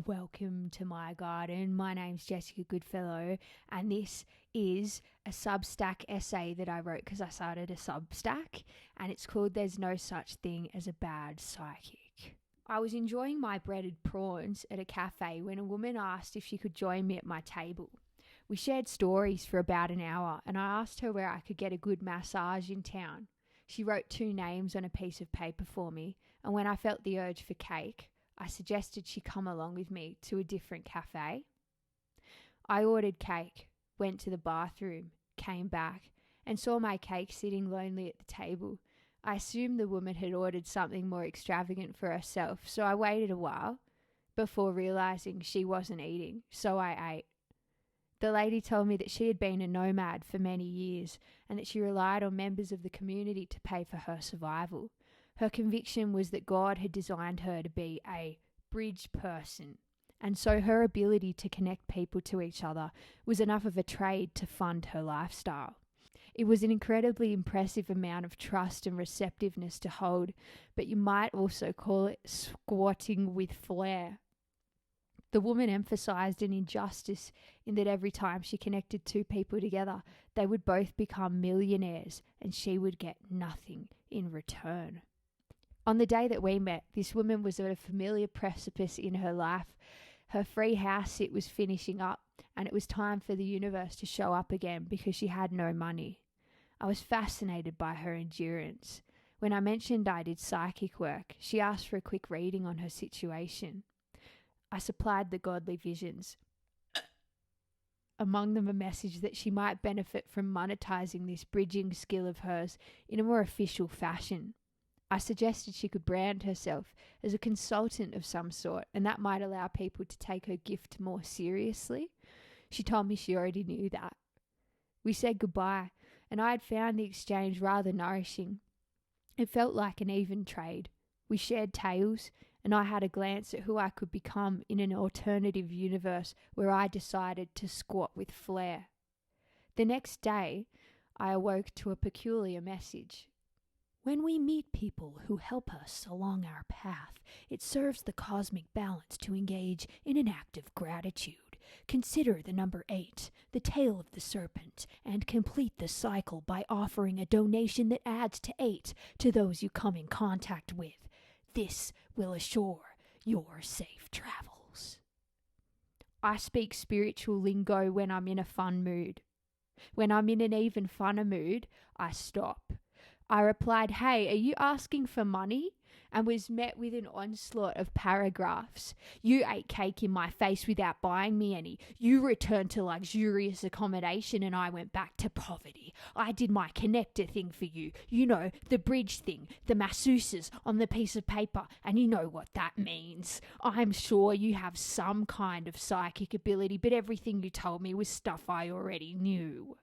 welcome to my garden. My name's Jessica Goodfellow, and this is a Substack essay that I wrote because I started a Substack, and it's called There's No Such Thing as a Bad Psychic. I was enjoying my breaded prawns at a cafe when a woman asked if she could join me at my table. We shared stories for about an hour, and I asked her where I could get a good massage in town. She wrote 2 names on a piece of paper for me, and when I felt the urge for cake, I suggested she come along with me to a different cafe. I ordered cake, went to the bathroom, came back, and saw my cake sitting lonely at the table. I assumed the woman had ordered something more extravagant for herself, so I waited a while before realising she wasn't eating, so I ate. The lady told me that she had been a nomad for many years and that she relied on members of the community to pay for her survival. Her conviction was that God had designed her to be a bridge person, and so her ability to connect people to each other was enough of a trade to fund her lifestyle. It was an incredibly impressive amount of trust and receptiveness to hold, but you might also call it squatting with flair. The woman emphasised an injustice in that every time she connected 2 people together, they would both become millionaires and she would get nothing in return. On the day that we met, this woman was at a familiar precipice in her life. Her free house sit was finishing up, and it was time for the universe to show up again because she had no money. I was fascinated by her endurance. When I mentioned I did psychic work, she asked for a quick reading on her situation. I supplied the godly visions, among them a message that she might benefit from monetizing this bridging skill of hers in a more official fashion. I suggested she could brand herself as a consultant of some sort, and that might allow people to take her gift more seriously. She told me she already knew that. We said goodbye, and I had found the exchange rather nourishing. It felt like an even trade. We shared tales, and I had a glance at who I could become in an alternative universe where I decided to squat with flair. The next day, I awoke to a peculiar message. When we meet people who help us along our path, it serves the cosmic balance to engage in an act of gratitude. Consider the number 8, the tail of the serpent, and complete the cycle by offering a donation that adds to 8 to those you come in contact with. This will assure your safe travels. I speak spiritual lingo when I'm in a fun mood. When I'm in an even funner mood, I stop. I replied, "Hey, are you asking for money?" and was met with an onslaught of paragraphs. "You ate cake in my face without buying me any. You returned to luxurious accommodation and I went back to poverty. I did my connector thing for you. You know, the bridge thing, the masseuses on the piece of paper, and you know what that means. I'm sure you have some kind of psychic ability, but everything you told me was stuff I already knew."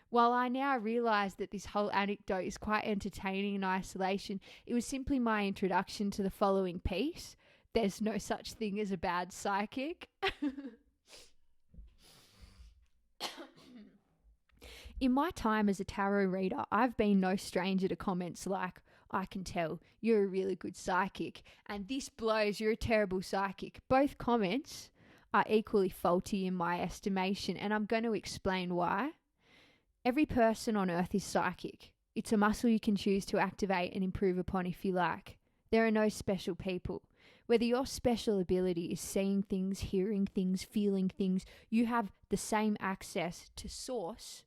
While I now realise that this whole anecdote is quite entertaining in isolation, it was simply my introduction to the following piece. There's no such thing as a bad psychic. In my time as a tarot reader, I've been no stranger to comments like, "I can tell, you're a really good psychic," and "this blows, you're a terrible psychic." Both comments are equally faulty in my estimation, and I'm going to explain why. Every person on earth is psychic. It's a muscle you can choose to activate and improve upon if you like. There are no special people. Whether your special ability is seeing things, hearing things, feeling things, you have the same access to source,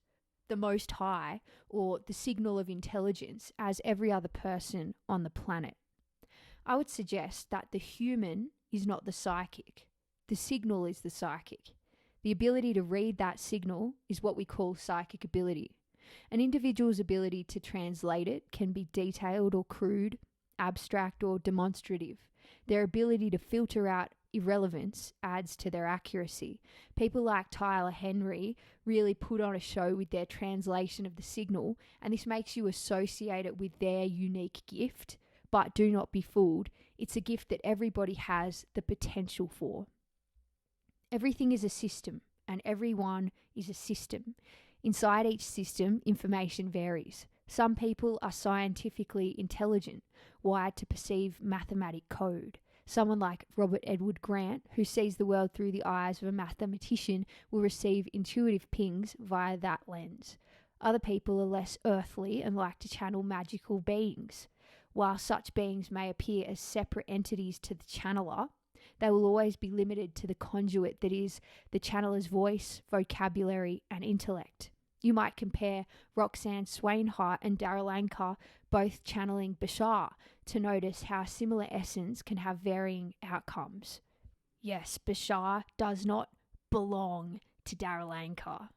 the Most High, or the signal of intelligence as every other person on the planet. I would suggest that the human is not the psychic. The signal is the psychic. The ability to read that signal is what we call psychic ability. An individual's ability to translate it can be detailed or crude, abstract or demonstrative. Their ability to filter out irrelevance adds to their accuracy. People like Tyler Henry really put on a show with their translation of the signal, and this makes you associate it with their unique gift. But do not be fooled. It's a gift that everybody has the potential for. Everything is a system, and everyone is a system. Inside each system, information varies. Some people are scientifically intelligent, wired to perceive mathematic code. Someone like Robert Edward Grant, who sees the world through the eyes of a mathematician, will receive intuitive pings via that lens. Other people are less earthly and like to channel magical beings. While such beings may appear as separate entities to the channeler, they will always be limited to the conduit that is the channeler's voice, vocabulary, and intellect. You might compare Roxanne Swainhart and Darryl Anker both channeling Bashar to notice how similar essence can have varying outcomes. Yes, Bashar does not belong to Darryl Anker.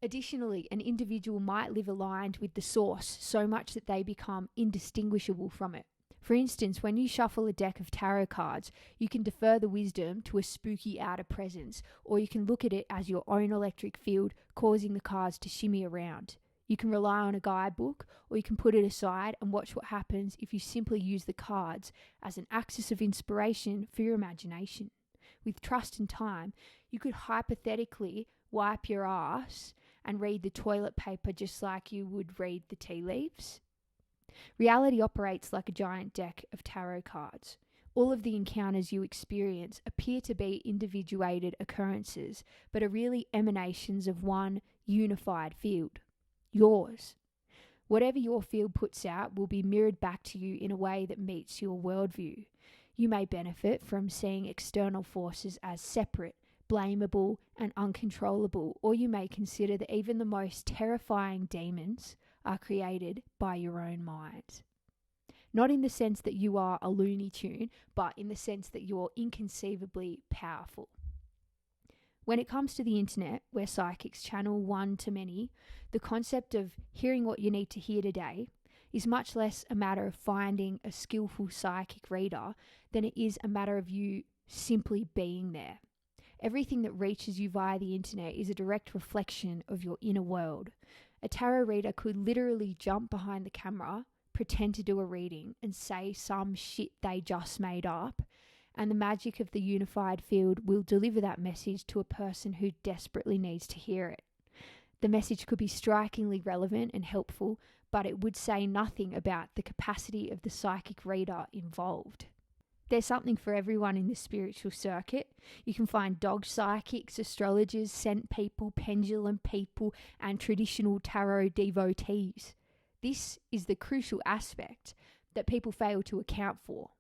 Additionally, an individual might live aligned with the source so much that they become indistinguishable from it. For instance, when you shuffle a deck of tarot cards, you can defer the wisdom to a spooky outer presence, or you can look at it as your own electric field, causing the cards to shimmy around. You can rely on a guidebook, or you can put it aside and watch what happens if you simply use the cards as an axis of inspiration for your imagination. With trust and time, you could hypothetically wipe your ass and read the toilet paper just like you would read the tea leaves. Reality operates like a giant deck of tarot cards. All of the encounters you experience appear to be individuated occurrences, but are really emanations of one unified field, yours. Whatever your field puts out will be mirrored back to you in a way that meets your worldview. You may benefit from seeing external forces as separate, blamable, and uncontrollable, or you may consider that even the most terrifying demons are created by your own mind. Not in the sense that you are a Looney Tune, but in the sense that you're inconceivably powerful. When it comes to the internet, where psychics channel one to many, the concept of hearing what you need to hear today is much less a matter of finding a skillful psychic reader than it is a matter of you simply being there. Everything that reaches you via the internet is a direct reflection of your inner world. A tarot reader could literally jump behind the camera, pretend to do a reading, and say some shit they just made up, and the magic of the unified field will deliver that message to a person who desperately needs to hear it. The message could be strikingly relevant and helpful, but it would say nothing about the capacity of the psychic reader involved. There's something for everyone in the spiritual circuit. You can find dog psychics, astrologers, scent people, pendulum people, and traditional tarot devotees. This is the crucial aspect that people fail to account for.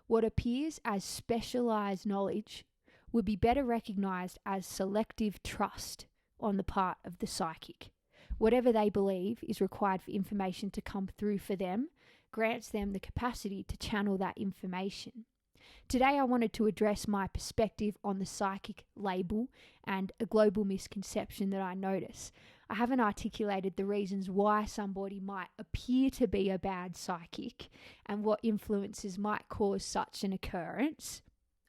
What appears as specialized knowledge would be better recognized as selective trust on the part of the psychic. Whatever they believe is required for information to come through for them grants them the capacity to channel that information. Today I wanted to address my perspective on the psychic label and a global misconception that I notice. I haven't articulated the reasons why somebody might appear to be a bad psychic and what influences might cause such an occurrence.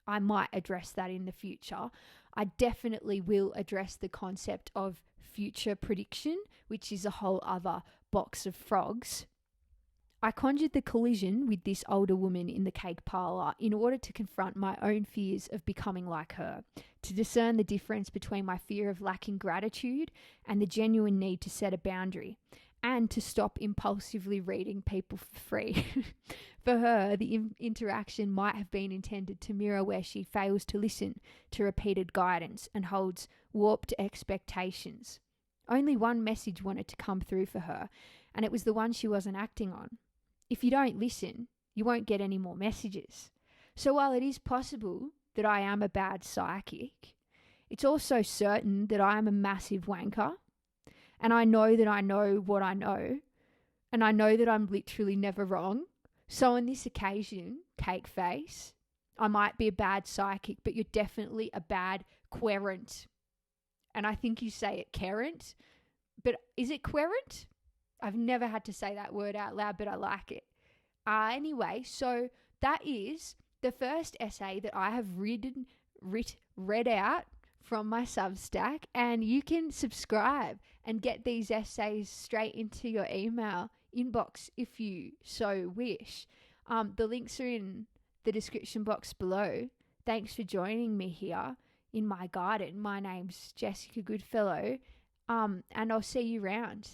I might address that in the future. I definitely will address the concept of future prediction, which is a whole other box of frogs. I conjured the collision with this older woman in the cake parlour in order to confront my own fears of becoming like her, to discern the difference between my fear of lacking gratitude and the genuine need to set a boundary, and to stop impulsively reading people for free. For her, the interaction might have been intended to mirror where she fails to listen to repeated guidance and holds warped expectations. Only one message wanted to come through for her, and it was the one she wasn't acting on. If you don't listen, you won't get any more messages. So while it is possible that I am a bad psychic, it's also certain that I am a massive wanker. And I know that I know what I know. And I know that I'm literally never wrong. So on this occasion, cake face, I might be a bad psychic, but you're definitely a bad querent. And I think you say it querent, but is it querent? I've never had to say that word out loud, but I like it. Anyway, so that is the first essay that I have read out from my Substack, and you can subscribe and get these essays straight into your email inbox if you so wish. The links are in the description box below. Thanks for joining me here in my garden. My name's Jessica Goodfellow, and I'll see you round.